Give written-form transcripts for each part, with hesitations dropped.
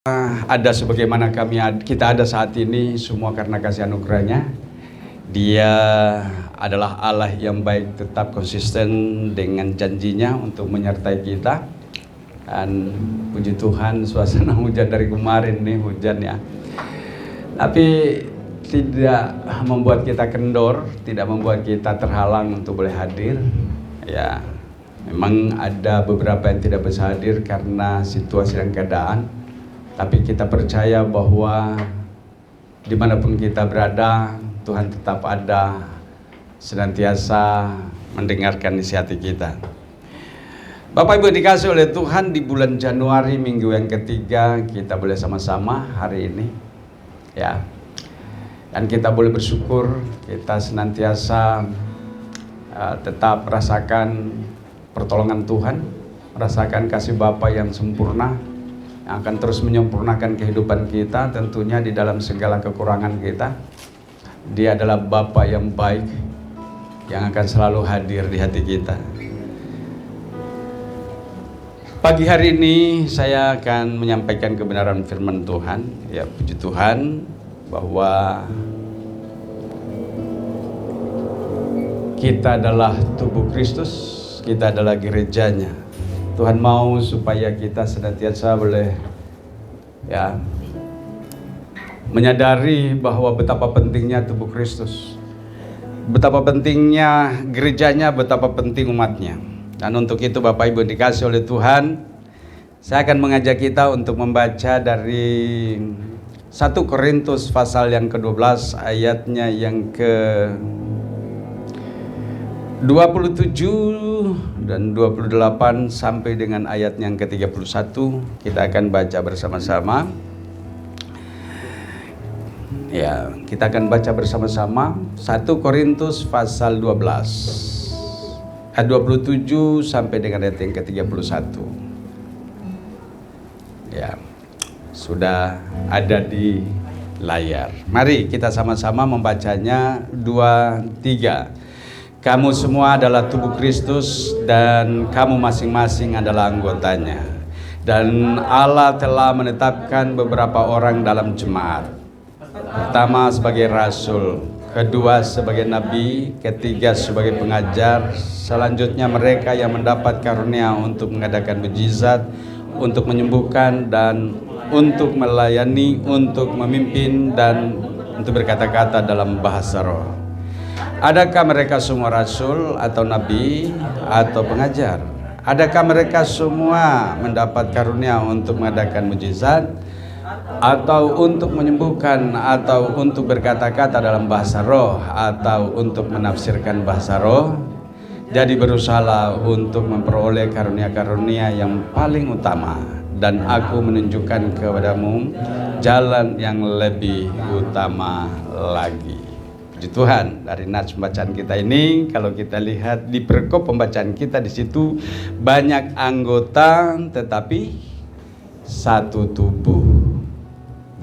Ada sebagaimana kita ada saat ini semua karena kasih anugerahnya. Dia adalah Allah yang baik, tetap konsisten dengan janjinya untuk menyertai kita. Dan puji Tuhan, suasana hujan dari kemarin nih, hujan ya, tapi tidak membuat kita kendor, tidak membuat kita terhalang untuk boleh hadir. Ya, memang ada beberapa yang tidak bisa hadir karena situasi dan keadaan. Tapi kita percaya bahwa dimanapun kita berada, Tuhan tetap ada, senantiasa mendengarkan isi hati kita. Bapak Ibu dikasih oleh Tuhan, di bulan Januari minggu yang ketiga kita boleh sama-sama hari ini, ya. Dan kita boleh bersyukur, kita senantiasa tetap merasakan pertolongan Tuhan, merasakan kasih Bapa yang sempurna, yang akan terus menyempurnakan kehidupan kita, tentunya di dalam segala kekurangan kita. Dia adalah Bapa yang baik, yang akan selalu hadir di hati kita. Pagi hari ini saya akan menyampaikan kebenaran firman Tuhan. Ya, puji Tuhan bahwa kita adalah tubuh Kristus, kita adalah gerejanya. Tuhan mau supaya kita senantiasa boleh menyadari bahwa betapa pentingnya tubuh Kristus, betapa pentingnya gerejanya, betapa penting umatnya. Dan untuk itu Bapak Ibu dikasih oleh Tuhan, saya akan mengajak kita untuk membaca dari 1 Korintus pasal yang ke-12 ayatnya yang ke-27 dan 28 sampai dengan ayat yang ke-31. Kita akan baca bersama-sama. Ya, kita akan baca bersama-sama 1 Korintus pasal 12 ayat 27 sampai dengan ayat yang ke-31. Ya, sudah ada di layar. Mari kita sama-sama membacanya. 2, 3. Kamu semua adalah tubuh Kristus dan kamu masing-masing adalah anggotanya. Dan Allah telah menetapkan beberapa orang dalam jemaat. Pertama sebagai rasul, kedua sebagai nabi, ketiga sebagai pengajar, selanjutnya mereka yang mendapat karunia untuk mengadakan mukjizat, untuk menyembuhkan dan untuk melayani, untuk memimpin dan untuk berkata-kata dalam bahasa roh. Adakah mereka semua rasul atau nabi atau pengajar? Adakah mereka semua mendapat karunia untuk mengadakan mukjizat atau untuk menyembuhkan atau untuk berkata-kata dalam bahasa roh atau untuk menafsirkan bahasa roh? Jadi berusahalah untuk memperoleh karunia-karunia yang paling utama, dan aku menunjukkan kepadamu jalan yang lebih utama lagi. Puji Tuhan, dari nats pembacaan kita ini, kalau kita lihat di perkop pembacaan kita, di situ banyak anggota tetapi satu tubuh.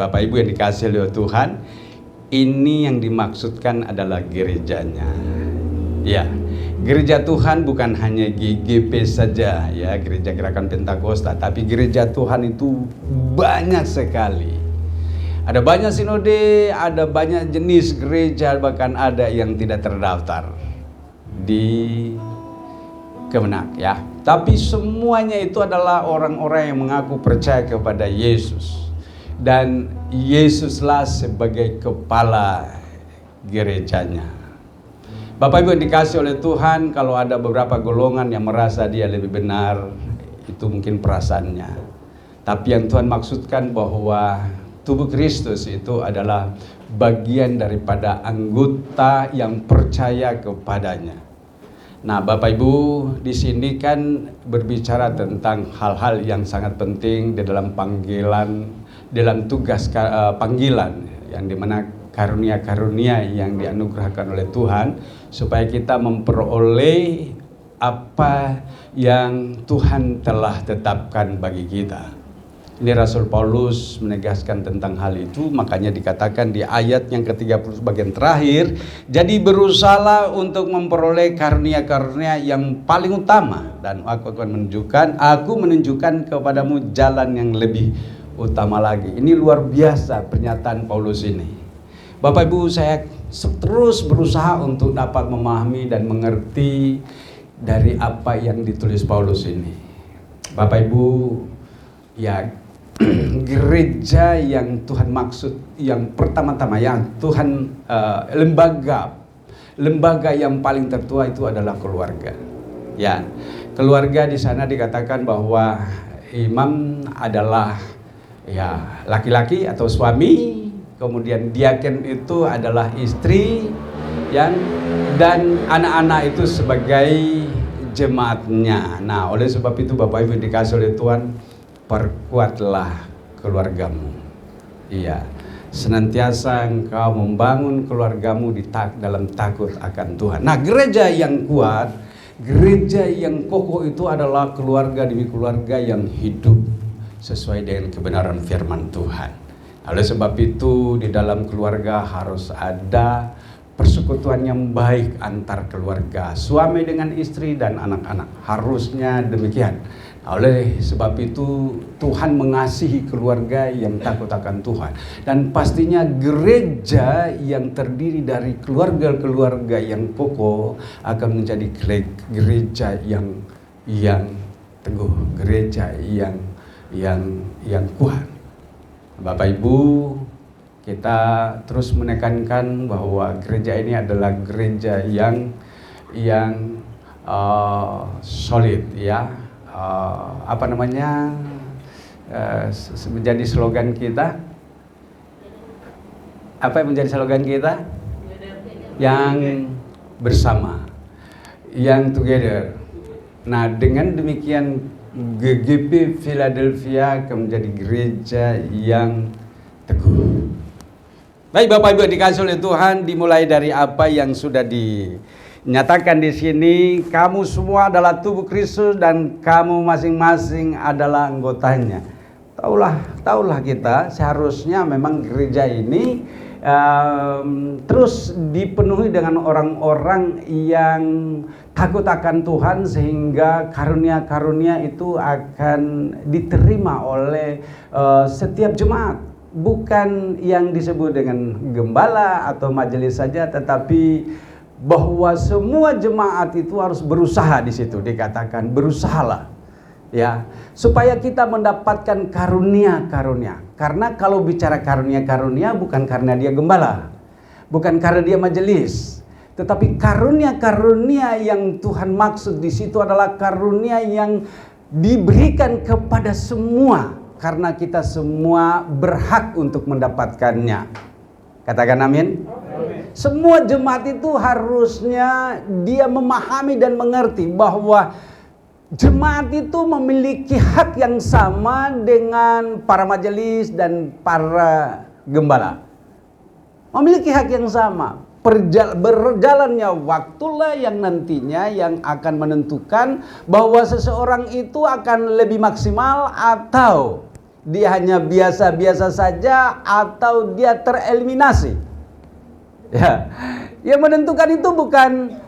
Bapak Ibu yang dikasihi oleh Tuhan, ini yang dimaksudkan adalah gerejanya. Ya, gereja Tuhan bukan hanya GGP saja, ya, Gereja Gerakan Pentakosta, tapi gereja Tuhan itu banyak sekali. Ada banyak sinode, ada banyak jenis gereja, bahkan ada yang tidak terdaftar di Kemenak, ya. Tapi semuanya itu adalah orang-orang yang mengaku percaya kepada Yesus, dan Yesuslah sebagai kepala gerejanya. Bapak Ibu yang dikasih oleh Tuhan, kalau ada beberapa golongan yang merasa dia lebih benar, itu mungkin perasaannya. Tapi yang Tuhan maksudkan bahwa tubuh Kristus itu adalah bagian daripada anggota yang percaya kepadanya. Nah, Bapak Ibu, di sini kan berbicara tentang hal-hal yang sangat penting di dalam panggilan, dalam tugas panggilan, yang dimana karunia-karunia yang dianugerahkan oleh Tuhan supaya kita memperoleh apa yang Tuhan telah tetapkan bagi kita. Ini Rasul Paulus menegaskan tentang hal itu, makanya dikatakan di ayat yang ke-30 bagian terakhir, jadi berusahalah untuk memperoleh karunia-karunia yang paling utama, dan aku menunjukkan kepadamu jalan yang lebih utama lagi. Ini luar biasa pernyataan Paulus ini. Bapak Ibu, saya terus berusaha untuk dapat memahami dan mengerti dari apa yang ditulis Paulus ini. Bapak Ibu, ya, gereja yang Tuhan maksud, yang pertama-tama yang Tuhan lembaga yang paling tertua itu adalah keluarga. Ya, keluarga di sana dikatakan bahwa imam adalah ya laki-laki atau suami, kemudian diaken itu adalah istri, dan anak-anak itu sebagai jemaatnya. Nah, oleh sebab itu Bapak Ibu dikasih oleh Tuhan, perkuatlah keluargamu. Iya, senantiasa engkau membangun keluargamu dalam takut akan Tuhan. Nah, gereja yang kuat, gereja yang kokoh itu adalah keluarga demi keluarga yang hidup sesuai dengan kebenaran firman Tuhan. Oleh sebab itu di dalam keluarga harus ada persekutuan yang baik antar keluarga, suami dengan istri dan anak-anak. Harusnya demikian. Oleh sebab itu Tuhan mengasihi keluarga yang takut akan Tuhan. Dan pastinya gereja yang terdiri dari keluarga-keluarga yang kokoh akan menjadi gereja yang teguh, gereja yang kuat. Bapak Ibu, kita terus menekankan bahwa gereja ini adalah gereja yang solid, ya. Menjadi slogan kita. Apa yang menjadi slogan kita? Yang bersama, yang together. Nah, dengan demikian GGP Philadelphia akan menjadi gereja yang teguh. Baik Bapak Ibu dikasih oleh Tuhan, dimulai dari apa yang sudah dinyatakan di sini. Kamu semua adalah tubuh Kristus dan kamu masing-masing adalah anggotanya. Taulah kita seharusnya memang gereja ini terus dipenuhi dengan orang-orang yang takut akan Tuhan, sehingga karunia-karunia itu akan diterima oleh setiap jemaat. Bukan yang disebut dengan gembala atau majelis saja, tetapi bahwa semua jemaat itu harus berusaha. Di situ dikatakan berusahalah, ya, supaya kita mendapatkan karunia-karunia. Karena kalau bicara karunia-karunia bukan karena dia gembala, bukan karena dia majelis, tetapi karunia-karunia yang Tuhan maksud di situ adalah karunia yang diberikan kepada semua, karena kita semua berhak untuk mendapatkannya. Katakan amin. Semua jemaat itu harusnya dia memahami dan mengerti bahwa jemaat itu memiliki hak yang sama dengan para majelis dan para gembala. Memiliki hak yang sama. Berjalannya waktulah yang nantinya yang akan menentukan bahwa seseorang itu akan lebih maksimal atau dia hanya biasa-biasa saja atau dia tereliminasi. Ya, yang menentukan itu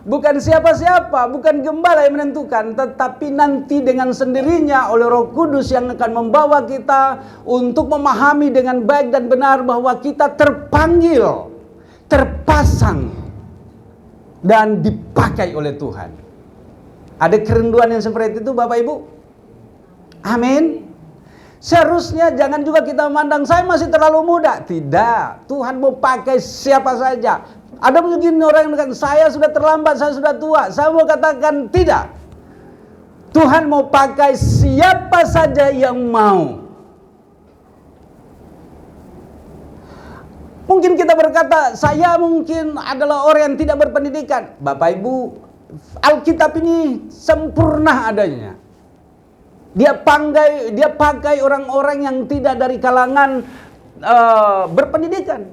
bukan siapa-siapa, bukan gembala yang menentukan, tetapi nanti dengan sendirinya oleh Roh Kudus yang akan membawa kita untuk memahami dengan baik dan benar bahwa kita terpanggil, terpasang dan dipakai oleh Tuhan. Ada kerinduan yang seperti itu Bapak Ibu? Amin. Seharusnya jangan juga kita memandang saya masih terlalu muda. Tidak, Tuhan mau pakai siapa saja. Ada mungkin orang yang mengatakan saya sudah terlambat, saya sudah tua. Saya mau katakan tidak. Tuhan mau pakai siapa saja yang mau. Mungkin kita berkata, saya mungkin adalah orang yang tidak berpendidikan. Bapak Ibu, Alkitab ini sempurna adanya. Dia pakai orang-orang yang tidak dari kalangan berpendidikan.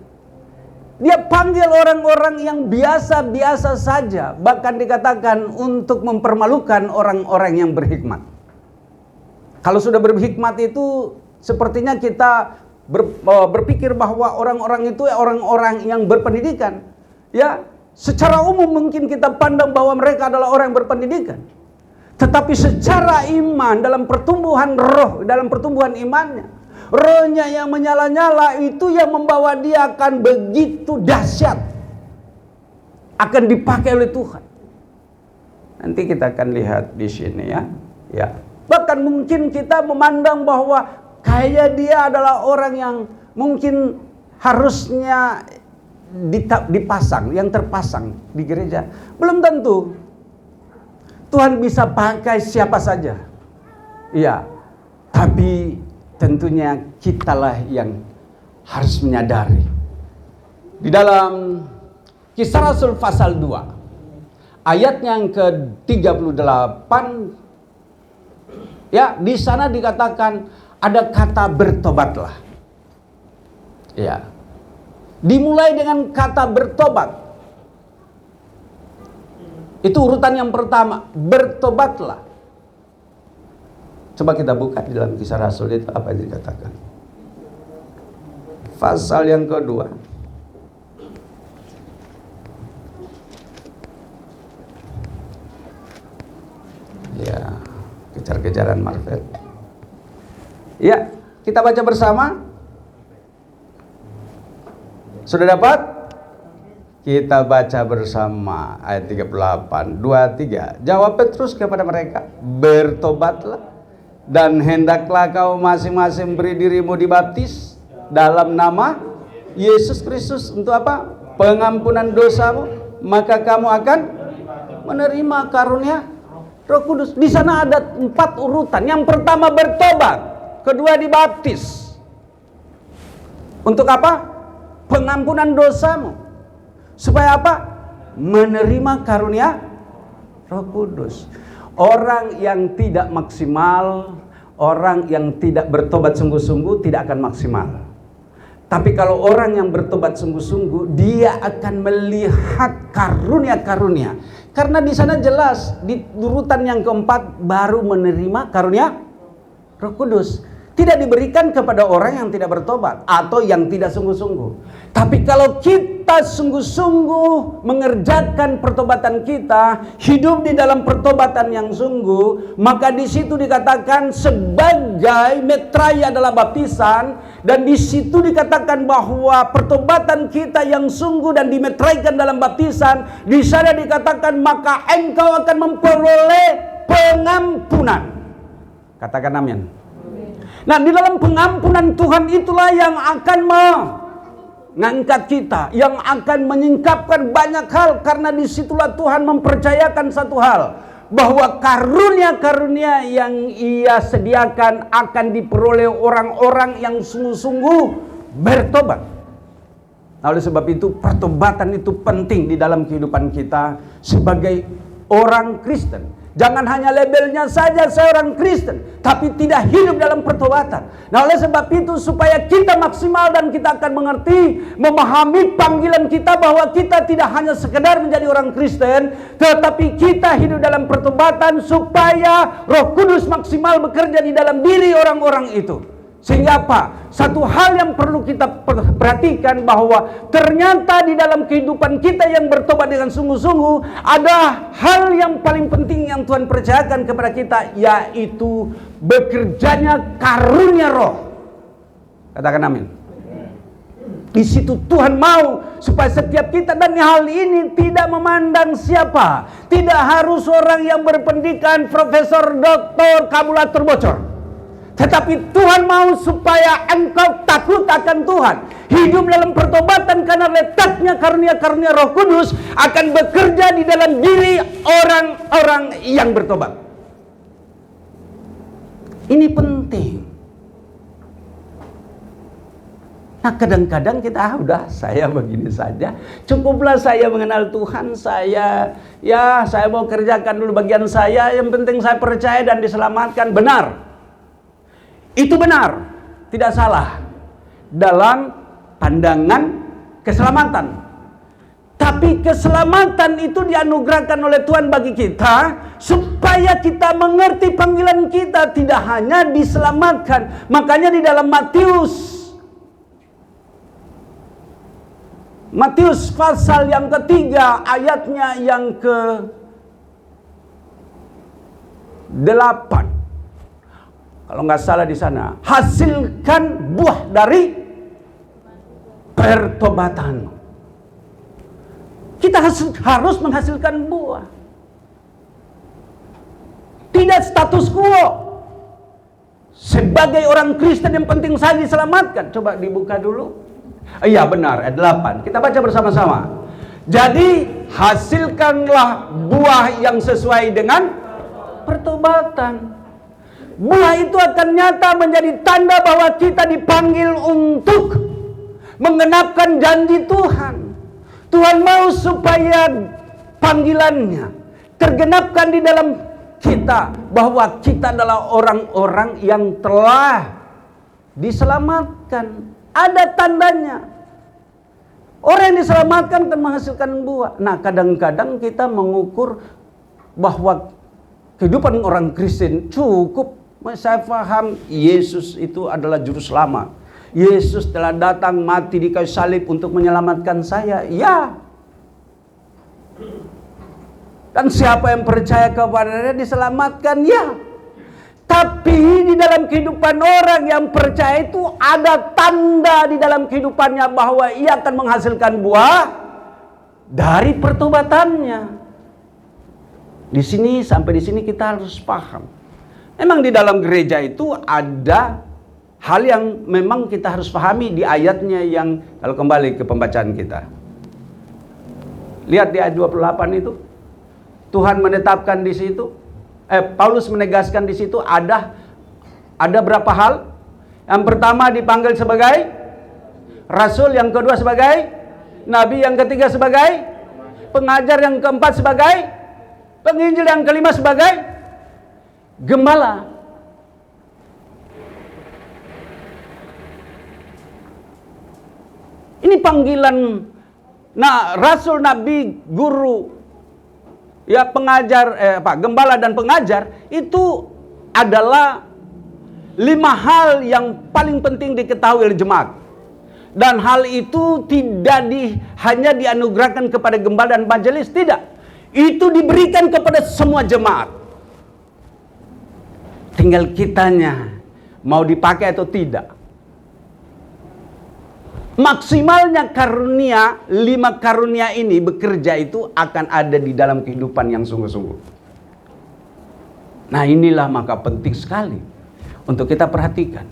Dia panggil orang-orang yang biasa-biasa saja. Bahkan dikatakan untuk mempermalukan orang-orang yang berhikmat. Kalau sudah berhikmat itu sepertinya kita berpikir bahwa orang-orang itu orang-orang yang berpendidikan. Ya, secara umum mungkin kita pandang bahwa mereka adalah orang yang berpendidikan. Tetapi secara iman, dalam pertumbuhan roh, dalam pertumbuhan imannya, rohnya yang menyala-nyala itu yang membawa dia akan begitu dahsyat, akan dipakai oleh Tuhan. Nanti kita akan lihat di sini ya. Ya. Bahkan mungkin kita memandang bahwa kayak dia adalah orang yang mungkin harusnya dipasang, yang terpasang di gereja. Belum tentu. Tuhan bisa pakai siapa saja. Iya. Tapi tentunya kitalah yang harus menyadari. Di dalam Kisah Rasul pasal 2 ayat yang ke-38, ya, di sana dikatakan ada kata bertobatlah. Ya. Dimulai dengan kata bertobat. Itu urutan yang pertama, bertobatlah. Coba kita buka di dalam Kisah Rasul itu apa yang dikatakan. Pasal yang kedua. Ya, kejar-kejaran Marvel. Ya, kita baca bersama. Sudah dapat? Kita baca bersama ayat 38, 2, 3. Jawab Petrus kepada mereka, bertobatlah dan hendaklah kau masing-masing beri dirimu dibaptis dalam nama Yesus Kristus untuk apa? Pengampunan dosamu, maka kamu akan menerima karunia Roh Kudus. Di sana ada 4 urutan. Yang pertama bertobat, kedua dibaptis. Untuk apa? Pengampunan dosamu. Supaya apa? Menerima karunia Roh Kudus. Orang yang tidak maksimal, orang yang tidak bertobat sungguh-sungguh tidak akan maksimal. Tapi kalau orang yang bertobat sungguh-sungguh, dia akan melihat karunia-karunia. Karena di sana jelas di urutan yang keempat baru menerima karunia Roh Kudus. Tidak diberikan kepada orang yang tidak bertobat atau yang tidak sungguh-sungguh. Tapi kalau kita sungguh-sungguh mengerjakan pertobatan kita, hidup di dalam pertobatan yang sungguh, maka di situ dikatakan sebagai meterai adalah baptisan, dan di situ dikatakan bahwa pertobatan kita yang sungguh dan dimeteraikan dalam baptisan, di sana dikatakan maka engkau akan memperoleh pengampunan. Katakan amin. Nah, di dalam pengampunan Tuhan itulah yang akan mengangkat kita, yang akan menyingkapkan banyak hal, karena disitulah Tuhan mempercayakan satu hal, bahwa karunia-karunia yang Ia sediakan akan diperoleh orang-orang yang sungguh-sungguh bertobat. Nah, oleh sebab itu pertobatan itu penting di dalam kehidupan kita sebagai orang Kristen. Jangan hanya labelnya saja seorang Kristen, tapi tidak hidup dalam pertobatan. Nah, oleh sebab itu supaya kita maksimal dan kita akan mengerti, memahami panggilan kita bahwa kita tidak hanya sekedar menjadi orang Kristen, tetapi kita hidup dalam pertobatan supaya Roh Kudus maksimal bekerja di dalam diri orang-orang itu. Sehingga apa? Satu hal yang perlu kita perhatikan bahwa ternyata di dalam kehidupan kita yang bertobat dengan sungguh-sungguh ada hal yang paling penting yang Tuhan percayakan kepada kita, yaitu bekerjanya karunia Roh. Katakan amin. Di situ Tuhan mau supaya setiap kita, dan hal ini tidak memandang siapa, tidak harus orang yang berpendidikan, profesor, doktor, kabulator, bocor. Tetapi Tuhan mau supaya engkau takut akan Tuhan, hidup dalam pertobatan, karena letaknya karunia-karunia Roh Kudus akan bekerja di dalam diri orang-orang yang bertobat. Ini penting. Nah, kadang-kadang kita saya begini saja, cukuplah saya mengenal Tuhan, saya mau kerjakan dulu bagian saya, yang penting saya percaya dan diselamatkan. Benar. Itu benar, tidak salah dalam pandangan keselamatan. Tapi keselamatan itu dianugerahkan oleh Tuhan bagi kita supaya kita mengerti panggilan kita, tidak hanya diselamatkan. Makanya di dalam Matius pasal yang ketiga ayatnya yang ke-8. Kalau nggak salah di sana, hasilkan buah dari pertobatan. Kita harus menghasilkan buah. Tidak status quo. Sebagai orang Kristen yang penting saja diselamatkan. Coba dibuka dulu. Iya benar, ayat 8. Kita baca bersama-sama. Jadi hasilkanlah buah yang sesuai dengan pertobatan. Buah itu akan nyata menjadi tanda bahwa kita dipanggil untuk menggenapkan janji Tuhan. Tuhan mau supaya panggilannya tergenapkan di dalam kita, bahwa kita adalah orang-orang yang telah diselamatkan. Ada tandanya. Orang yang diselamatkan akan menghasilkan buah. Nah, kadang-kadang kita mengukur bahwa kehidupan orang Kristen cukup. Saya paham Yesus itu adalah juru selamat. Yesus telah datang mati di kayu salib untuk menyelamatkan saya. Ya. Dan siapa yang percaya kepadanya diselamatkan. Ya. Tapi di dalam kehidupan orang yang percaya itu ada tanda di dalam kehidupannya bahwa ia akan menghasilkan buah dari pertobatannya. Di sini sampai di sini kita harus paham. Memang di dalam gereja itu ada hal yang memang kita harus pahami di ayatnya yang, kalau kembali ke pembacaan kita. Lihat di ayat 28 itu. Tuhan menetapkan di situ. Paulus menegaskan di situ ada berapa hal. Yang pertama dipanggil sebagai rasul, yang kedua sebagai nabi, yang ketiga sebagai pengajar, yang keempat sebagai penginjil, yang kelima sebagai gembala. Ini panggilan rasul, nabi, guru, ya pengajar, gembala dan pengajar itu adalah 5 hal yang paling penting diketahui oleh jemaat. Dan hal itu tidak hanya dianugerahkan kepada gembala dan majelis, tidak. Itu diberikan kepada semua jemaat. Tinggal kitanya mau dipakai atau tidak. Maksimalnya karunia, 5 karunia ini bekerja itu akan ada di dalam kehidupan yang sungguh-sungguh. Nah, inilah maka penting sekali untuk kita perhatikan.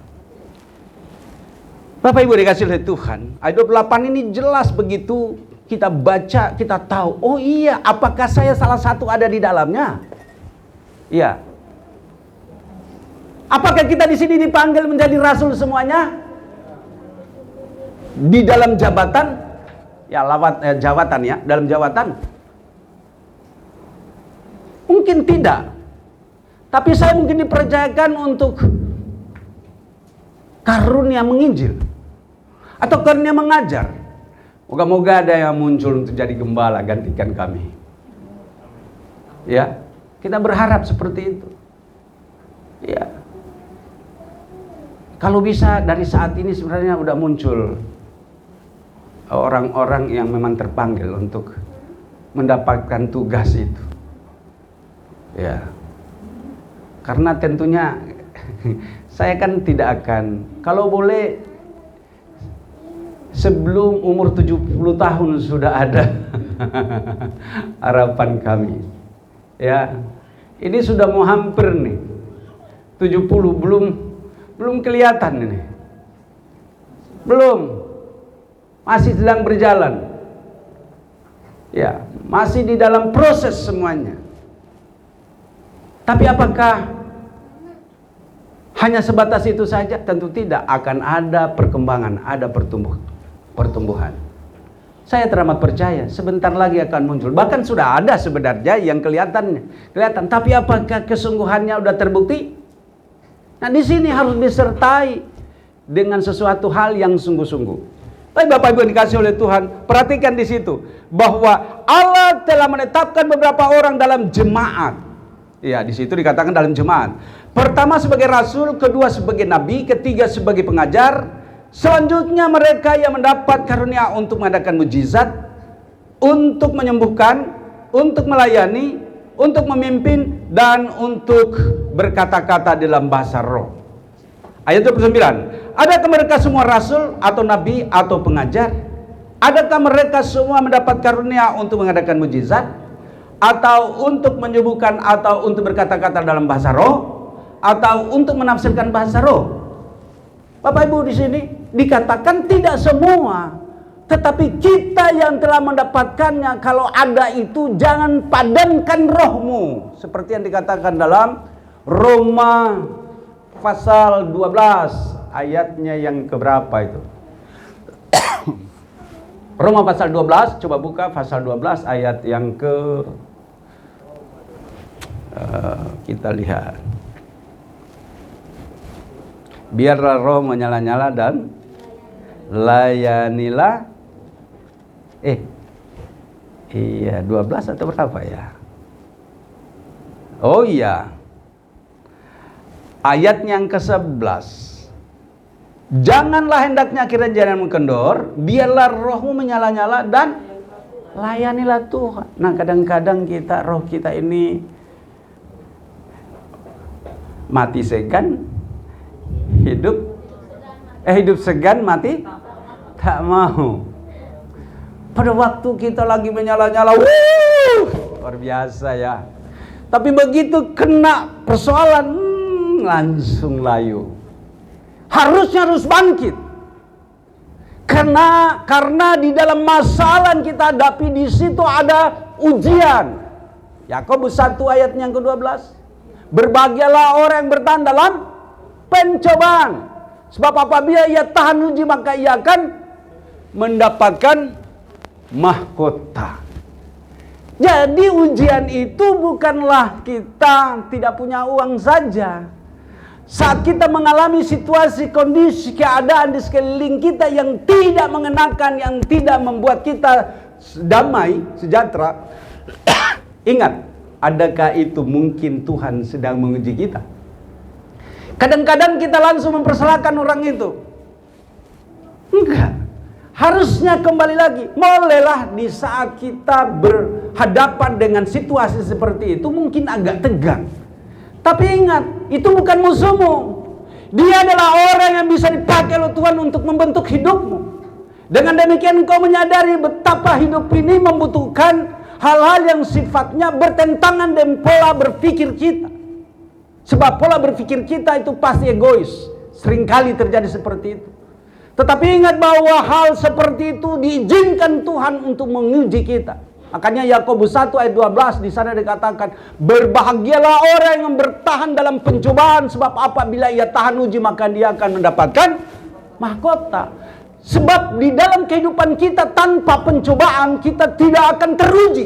Bapak Ibu dikasih oleh Tuhan, ayat 28 ini jelas begitu kita baca, kita tahu, oh iya, apakah saya salah satu ada di dalamnya? Iya. Apakah kita di sini dipanggil menjadi rasul semuanya? Di dalam jabatan, jawatan ya, dalam jawatan? Mungkin tidak. Tapi saya mungkin dipercayakan untuk karunia menginjil atau karunia mengajar. Moga-moga ada yang muncul untuk jadi gembala gantikan kami. Ya, kita berharap seperti itu. Ya. Kalau bisa dari saat ini sebenarnya udah muncul orang-orang yang memang terpanggil untuk mendapatkan tugas itu. Ya. Karena tentunya saya kan tidak akan, kalau boleh sebelum umur 70 tahun sudah ada harapan kami. Ya. Ini sudah mau hampir nih. 70 belum kelihatan ini. Belum. Masih sedang berjalan. Ya, masih di dalam proses semuanya. Tapi apakah hanya sebatas itu saja? Tentu tidak. Akan ada perkembangan, ada pertumbuhan. Saya teramat percaya sebentar lagi akan muncul. Bahkan sudah ada sebenarnya yang kelihatan. Tapi apakah kesungguhannya sudah terbukti? Nah, di sini harus disertai dengan sesuatu hal yang sungguh-sungguh. Tapi Bapak Ibu yang dikasih oleh Tuhan, perhatikan di situ bahwa Allah telah menetapkan beberapa orang dalam jemaat. Ya, di situ dikatakan dalam jemaat. Pertama sebagai rasul, kedua sebagai nabi, ketiga sebagai pengajar. Selanjutnya mereka yang mendapat karunia untuk mengadakan mujizat, untuk menyembuhkan, untuk melayani, untuk memimpin, dan untuk berkata-kata dalam bahasa roh. Ayat 29. Adakah mereka semua rasul atau nabi atau pengajar? Adakah mereka semua mendapat karunia untuk mengadakan mujizat, atau untuk menyembuhkan, atau untuk berkata-kata dalam bahasa roh, atau untuk menafsirkan bahasa roh? Bapak Ibu, di sini dikatakan tidak semua, tetapi kita yang telah mendapatkannya. Kalau ada itu, jangan padamkan rohmu, seperti yang dikatakan dalam Roma pasal 12 ayatnya yang keberapa itu? Roma pasal 12, coba buka pasal 12 ayat yang kita lihat. Biarlah roh menyala-nyala dan layanilah. Iya, 12 atau berapa ya? Oh iya, ayat yang ke-11. Janganlah hendaknya kiranya jangan kendor, biarlah rohmu menyala-nyala dan layanilah Tuhan. Nah, kadang-kadang roh kita ini mati segan, hidup segan, mati tak mau. Pada waktu kita lagi menyala-nyala, luar biasa ya. Tapi begitu kena persoalan, langsung layu. Harus bangkit. Karena di dalam masalah yang kita hadapi, di situ ada ujian. Yakobus 1 ayat yang ke-12. Berbahagialah orang yang bertahan dalam pencobaan, sebab apabila ia tahan uji, maka ia akan mendapatkan mahkota. Jadi ujian itu bukanlah kita tidak punya uang saja. Saat kita mengalami situasi, kondisi, keadaan di sekeliling kita yang tidak mengenakan, yang tidak membuat kita damai, sejahtera, ingat, adakah itu mungkin Tuhan sedang menguji kita? Kadang-kadang kita langsung mempersalahkan orang itu. Enggak. Harusnya kembali lagi. Bolehlah di saat kita berhadapan dengan situasi seperti itu mungkin agak tegang. Tapi ingat, itu bukan musuhmu. Dia adalah orang yang bisa dipakai oleh Tuhan untuk membentuk hidupmu. Dengan demikian kau menyadari betapa hidup ini membutuhkan hal-hal yang sifatnya bertentangan dengan pola berpikir kita. Sebab pola berpikir kita itu pasti egois. Seringkali terjadi seperti itu. Tetapi ingat bahwa hal seperti itu diizinkan Tuhan untuk menguji kita. Makanya Yakobus 1 ayat 12 di sana dikatakan, berbahagialah orang yang bertahan dalam pencobaan, sebab apabila ia tahan uji maka dia akan mendapatkan mahkota. Sebab di dalam kehidupan kita tanpa pencobaan kita tidak akan teruji.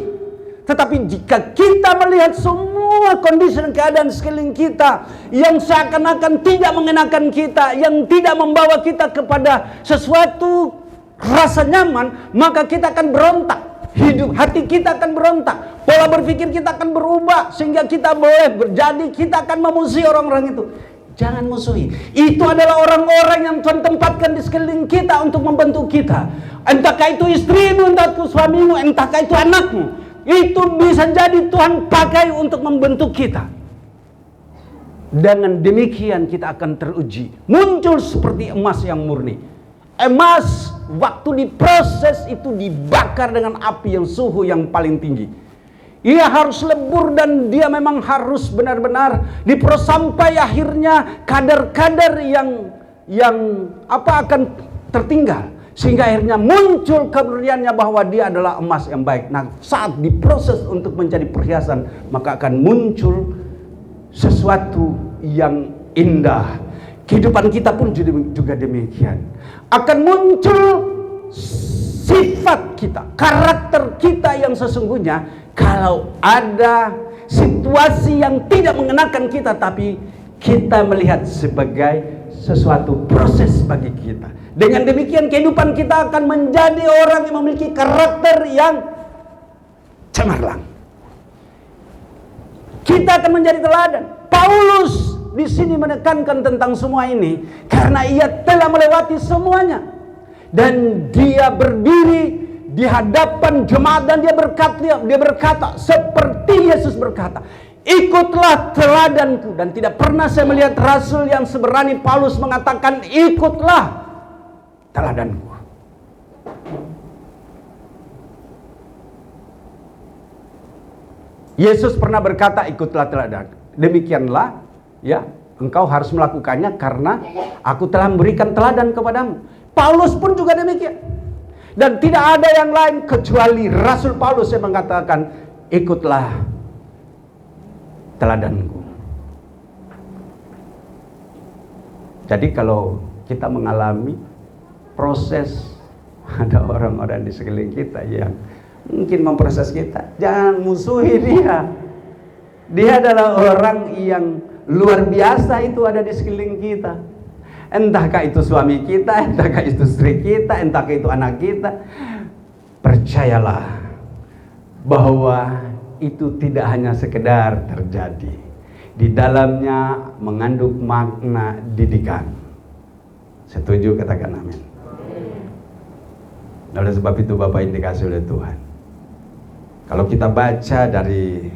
Tetapi jika kita melihat semua kondisi dan keadaan sekeliling kita yang seakan-akan tidak mengenakan kita, yang tidak membawa kita kepada sesuatu rasa nyaman, maka kita akan berontak. Hati kita akan berontak, pola berpikir kita akan berubah, sehingga kita boleh kita akan memusuhi orang-orang itu. Jangan musuhi. Itu adalah orang-orang yang Tuhan tempatkan di sekeliling kita untuk membentuk kita. Entahkah itu istrimu, entahkah itu suamimu, entahkah itu anakmu. Itu bisa jadi Tuhan pakai untuk membentuk kita. Dengan demikian kita akan teruji. Muncul seperti emas yang murni. Emas waktu diproses itu dibakar dengan api yang suhu yang paling tinggi. Ia harus lebur dan dia memang harus benar-benar diproses sampai akhirnya kadar-kadar yang akan tertinggal. Sehingga akhirnya muncul keberliannya bahwa dia adalah emas yang baik. Nah, saat diproses untuk menjadi perhiasan, maka akan muncul sesuatu yang indah. Kehidupan kita pun juga demikian. Akan muncul sifat kita, karakter kita yang sesungguhnya kalau ada situasi yang tidak mengenakan kita, tapi kita melihat sebagai sesuatu proses bagi kita. Dengan demikian kehidupan kita akan menjadi orang yang memiliki karakter yang cemerlang. Kita akan menjadi teladan. Paulus di sini menekankan tentang semua ini karena ia telah melewati semuanya, dan dia berdiri di hadapan jemaat dan dia berkata seperti Yesus berkata, ikutlah teladanku. Dan tidak pernah saya melihat rasul yang seberani Paulus mengatakan ikutlah teladanku. Yesus pernah berkata ikutlah teladan. Demikianlah ya, engkau harus melakukannya karena aku telah memberikan teladan kepadamu. Paulus pun juga demikian. Dan tidak ada yang lain kecuali Rasul Paulus yang mengatakan ikutlah teladanku. Jadi kalau kita mengalami proses, ada orang-orang di sekeliling kita yang mungkin memproses kita, jangan musuhi dia. Dia adalah orang yang luar biasa, itu ada di sekeliling kita. Entahkah itu suami kita, entahkah itu istri kita, entahkah itu anak kita. Percayalah bahwa itu tidak hanya sekedar terjadi. Di dalamnya mengandung makna didikan. Setuju, katakan amin. Oleh sebab itu Bapak yang dikasih oleh Tuhan, kalau kita baca dari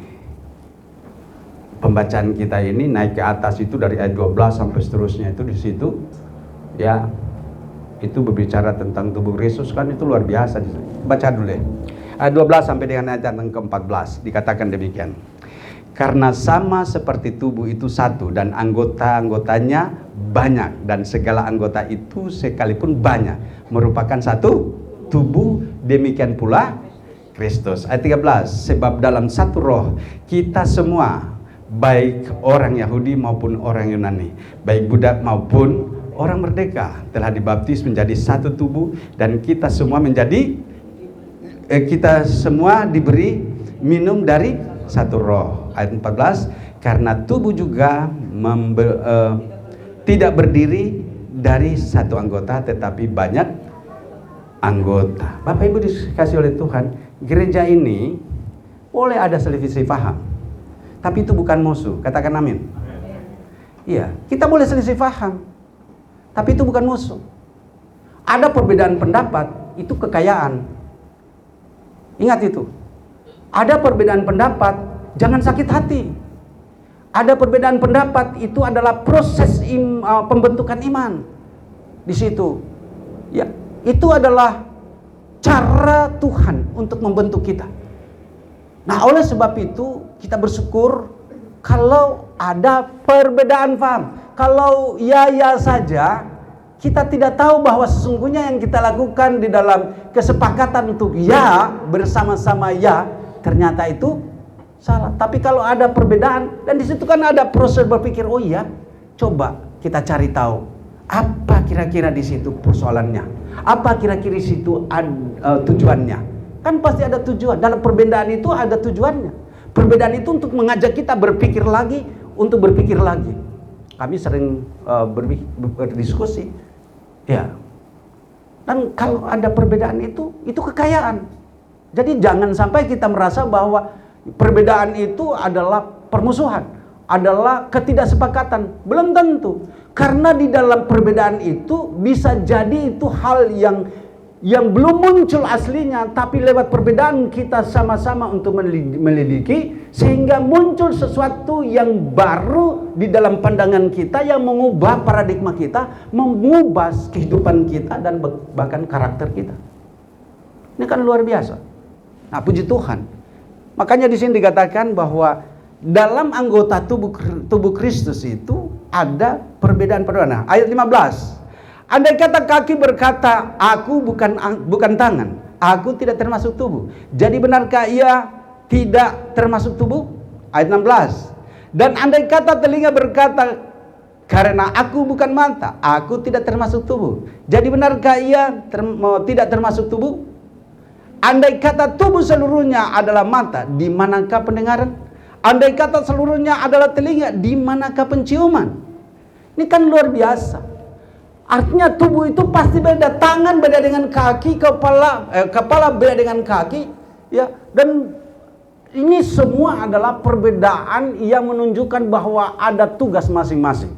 pembacaan kita ini naik ke atas itu dari ayat 12 sampai seterusnya, itu di situ ya, itu berbicara tentang tubuh Kristus, kan itu luar biasa. Baca dulu ya. Ayat 12 sampai dengan ayat yang ke-14 dikatakan demikian. Karena sama seperti tubuh itu satu dan anggota-anggotanya banyak, dan segala anggota itu sekalipun banyak merupakan satu tubuh, demikian pula Kristus. Ayat 13, sebab dalam satu roh kita semua, baik orang Yahudi maupun orang Yunani, baik budak maupun orang merdeka, telah dibaptis menjadi satu tubuh, dan kita semua diberi minum dari satu roh. Ayat 14, karena tubuh juga tidak berdiri dari satu anggota, tetapi banyak anggota. Bapak Ibu dikasih oleh Tuhan, gereja ini boleh ada selisih paham, tapi itu bukan musuh. Katakan amin. Iya, kita boleh selisih paham, tapi itu bukan musuh. Ada perbedaan pendapat, itu kekayaan. Ingat itu. Ada perbedaan pendapat, jangan sakit hati. Ada perbedaan pendapat, itu adalah proses pembentukan iman. Di situ. Ya, itu adalah cara Tuhan untuk membentuk kita. Nah, oleh sebab itu kita bersyukur kalau ada perbedaan paham. Kalau ya saja, kita tidak tahu bahwa sesungguhnya yang kita lakukan di dalam kesepakatan untuk ya, bersama-sama ya, ternyata itu salah. Tapi kalau ada perbedaan, dan di situ kan ada proses berpikir, oh iya, coba kita cari tahu apa kira-kira di situ persoalannya, apa kira-kira di situ tujuannya. Kan pasti ada tujuan. Dalam perbedaan itu ada tujuannya. Perbedaan itu untuk mengajak kita berpikir lagi, untuk berpikir lagi. Kami sering berdiskusi, ya. Dan kalau ada perbedaan itu kekayaan. Jadi jangan sampai kita merasa bahwa perbedaan itu adalah permusuhan, adalah ketidaksepakatan. Belum tentu. Karena di dalam perbedaan itu bisa jadi itu hal yang belum muncul aslinya, tapi lewat perbedaan kita sama-sama untuk melidiki, sehingga muncul sesuatu yang baru di dalam pandangan kita, yang mengubah paradigma kita, mengubah kehidupan kita, dan bahkan karakter kita. Ini kan luar biasa. Nah, puji Tuhan. Makanya di sini dikatakan bahwa dalam anggota tubuh Kristus itu ada perbedaan-perbedaan. Nah, ayat 15. Andai kata kaki berkata, aku bukan tangan, aku tidak termasuk tubuh, jadi benarkah ia tidak termasuk tubuh? Ayat 16. Dan andai kata telinga berkata, karena aku bukan mata, aku tidak termasuk tubuh, jadi benarkah ia tidak termasuk tubuh? Andai kata tubuh seluruhnya adalah mata, di manakah pendengaran? Andai kata seluruhnya adalah telinga, di manakah penciuman? Ini kan luar biasa. Artinya tubuh itu pasti beda. Tangan beda dengan kaki, kepala beda dengan kaki, ya. Dan ini semua adalah perbedaan yang menunjukkan bahwa ada tugas masing-masing.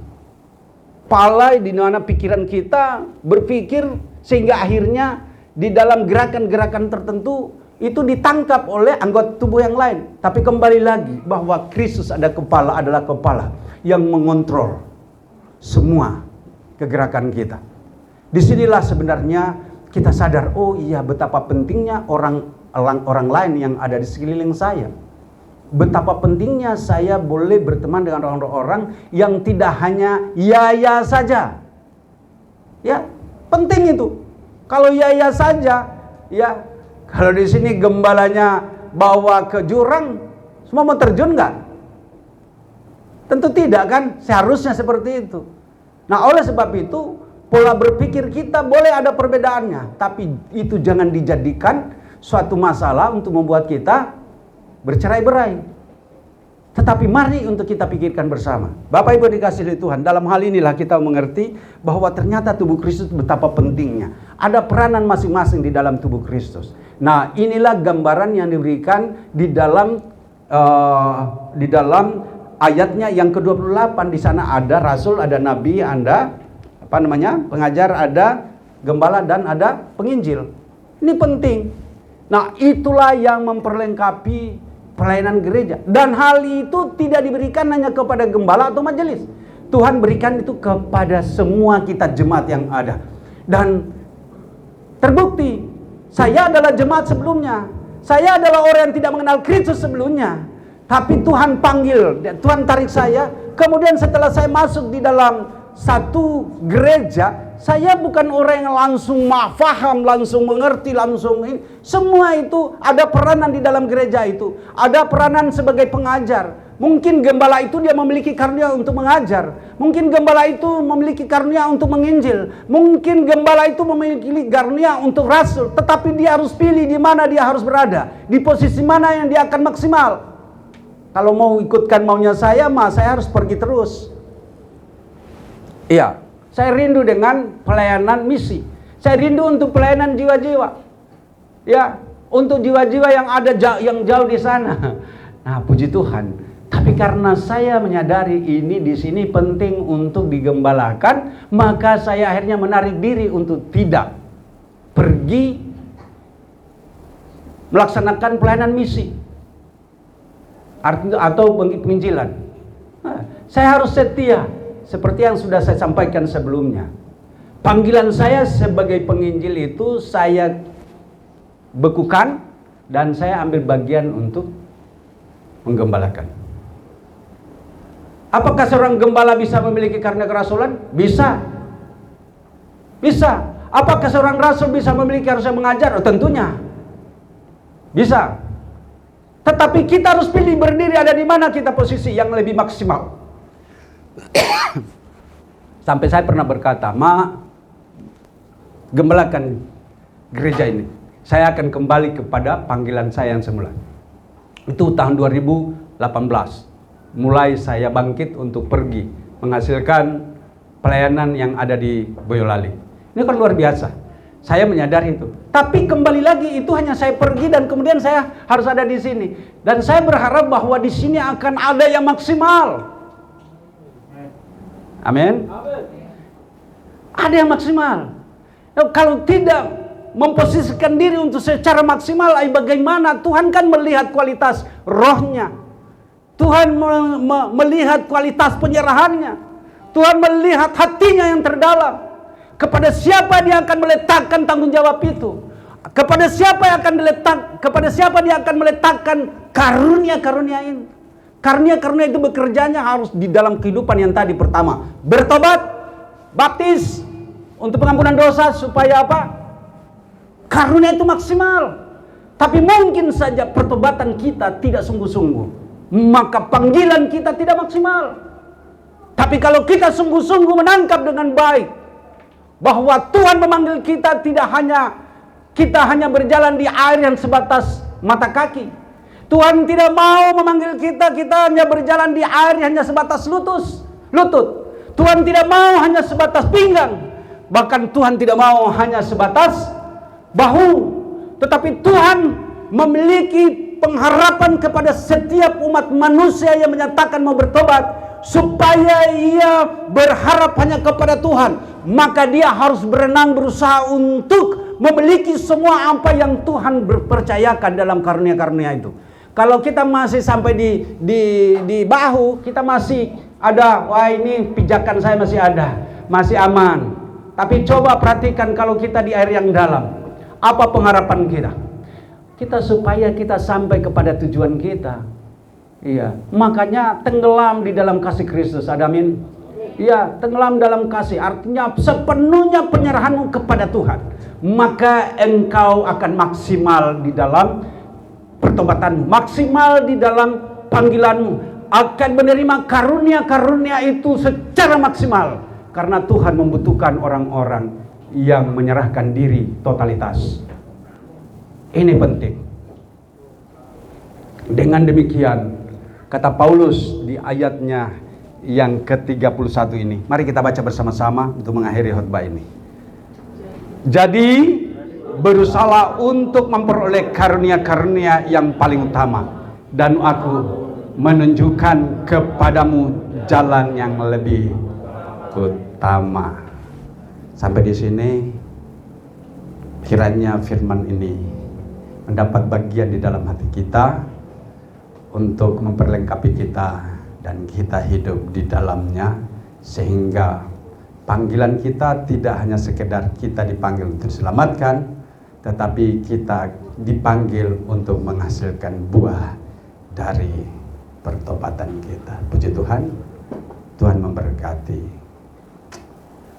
Kepala di mana pikiran kita berpikir, sehingga akhirnya di dalam gerakan-gerakan tertentu itu ditangkap oleh anggota tubuh yang lain. Tapi kembali lagi bahwa Kristus adalah kepala yang mengontrol semua kegerakan kita. Disinilah sebenarnya kita sadar, oh iya, betapa pentingnya orang lain yang ada di sekeliling saya. Betapa pentingnya saya boleh berteman dengan orang-orang yang tidak hanya ya saja. Ya, penting itu. Kalau ya saja, ya, kalau di sini gembalanya bawa ke jurang, semua mau terjun nggak? Tentu tidak kan? Seharusnya seperti itu. Nah, oleh sebab itu, pola berpikir kita boleh ada perbedaannya, tapi itu jangan dijadikan suatu masalah untuk membuat kita bercerai-berai. Tetapi mari untuk kita pikirkan bersama. Bapak Ibu dikasih oleh Tuhan, dalam hal inilah kita mengerti bahwa ternyata tubuh Kristus betapa pentingnya. Ada peranan masing-masing di dalam tubuh Kristus. Nah, inilah gambaran yang diberikan di dalam ayatnya yang ke-28. Di sana ada rasul, ada nabi, ada pengajar, ada gembala, dan ada penginjil. Ini penting. Nah, itulah yang memperlengkapi pelayanan gereja. Dan hal itu tidak diberikan hanya kepada gembala atau majelis. Tuhan berikan itu kepada semua kita jemaat yang ada. Dan terbukti, saya adalah jemaat sebelumnya. Saya adalah orang yang tidak mengenal Kristus sebelumnya. Tapi Tuhan panggil, Tuhan tarik saya. Kemudian setelah saya masuk di dalam satu gereja, saya bukan orang yang langsung paham, langsung mengerti, langsung ini. Semua itu ada peranan di dalam gereja itu. Ada peranan sebagai pengajar. Mungkin gembala itu dia memiliki karunia untuk mengajar. Mungkin gembala itu memiliki karunia untuk menginjil. Mungkin gembala itu memiliki karunia untuk rasul. Tetapi dia harus pilih di mana dia harus berada. Di posisi mana yang dia akan maksimal. Kalau mau ikutkan maunya saya harus pergi terus. Iya. Saya rindu dengan pelayanan misi. Saya rindu untuk pelayanan jiwa-jiwa. Ya, untuk jiwa-jiwa yang ada yang jauh di sana. Nah, puji Tuhan. Tapi karena saya menyadari ini di sini penting untuk digembalakan, maka saya akhirnya menarik diri untuk tidak pergi melaksanakan pelayanan misi atau penginjilan. Nah, saya harus setia. Seperti yang sudah saya sampaikan sebelumnya. Panggilan saya sebagai penginjil itu saya bekukan dan saya ambil bagian untuk menggembalakan. Apakah seorang gembala bisa memiliki karunia kerasulan? Bisa. Bisa. Apakah seorang rasul bisa memiliki karunia mengajar? Oh, tentunya. Bisa. Tetapi kita harus pilih berdiri ada di mana kita posisi yang lebih maksimal. Sampai saya pernah berkata, gembalakan gereja ini. Saya akan kembali kepada panggilan saya yang semula. Itu tahun 2018. Mulai saya bangkit untuk pergi menghasilkan pelayanan yang ada di Boyolali. Ini kan luar biasa. Saya menyadari itu. Tapi kembali lagi itu hanya saya pergi dan kemudian saya harus ada di sini. Dan saya berharap bahwa di sini akan ada yang maksimal. Amin. Ada yang maksimal. Kalau tidak memposisikan diri untuk secara maksimal, bagaimana? Tuhan kan melihat kualitas rohnya. Tuhan melihat kualitas penyerahannya. Tuhan melihat hatinya yang terdalam. Kepada siapa dia akan meletakkan tanggung jawab itu? Kepada siapa dia akan meletakkan karunia-karunia ini? Karunia-karunia itu bekerjanya harus di dalam kehidupan yang tadi pertama. Bertobat, baptis untuk pengampunan dosa supaya apa? Karunia itu maksimal. Tapi mungkin saja pertobatan kita tidak sungguh-sungguh. Maka panggilan kita tidak maksimal. Tapi kalau kita sungguh-sungguh menangkap dengan baik bahwa Tuhan memanggil kita tidak hanya kita hanya berjalan di air yang sebatas mata kaki. Tuhan tidak mau memanggil kita hanya berjalan di air hanya sebatas lutut. Tuhan tidak mau hanya sebatas pinggang. Bahkan Tuhan tidak mau hanya sebatas bahu. Tetapi Tuhan memiliki pengharapan kepada setiap umat manusia yang menyatakan mau bertobat supaya ia berharap hanya kepada Tuhan, maka dia harus berenang, berusaha untuk memiliki semua apa yang Tuhan berpercayakan dalam karunia-karunia itu. Kalau kita masih sampai di bahu, kita masih ada, wah ini pijakan saya masih ada, masih aman. Tapi coba perhatikan kalau kita di air yang dalam, apa pengharapan kita? Kita supaya kita sampai kepada tujuan kita. Iya, makanya tenggelam di dalam kasih Kristus. Ada amin? Iya, tenggelam dalam kasih artinya sepenuhnya penyerahanmu kepada Tuhan. Maka engkau akan maksimal di dalam pertobatan, maksimal di dalam panggilanmu, akan menerima karunia-karunia itu secara maksimal. Karena Tuhan membutuhkan orang-orang yang menyerahkan diri totalitas. Ini penting. Dengan demikian, kata Paulus di ayatnya yang ke-31 ini. Mari kita baca bersama-sama untuk mengakhiri khotbah ini. Jadi, berusahalah untuk memperoleh karunia-karunia yang paling utama, dan aku menunjukkan kepadamu jalan yang lebih utama. Sampai di sini, kiranya firman ini mendapat bagian di dalam hati kita untuk memperlengkapi kita dan kita hidup di dalamnya, sehingga panggilan kita tidak hanya sekedar kita dipanggil untuk diselamatkan, tetapi kita dipanggil untuk menghasilkan buah dari pertobatan kita. Puji Tuhan, Tuhan memberkati.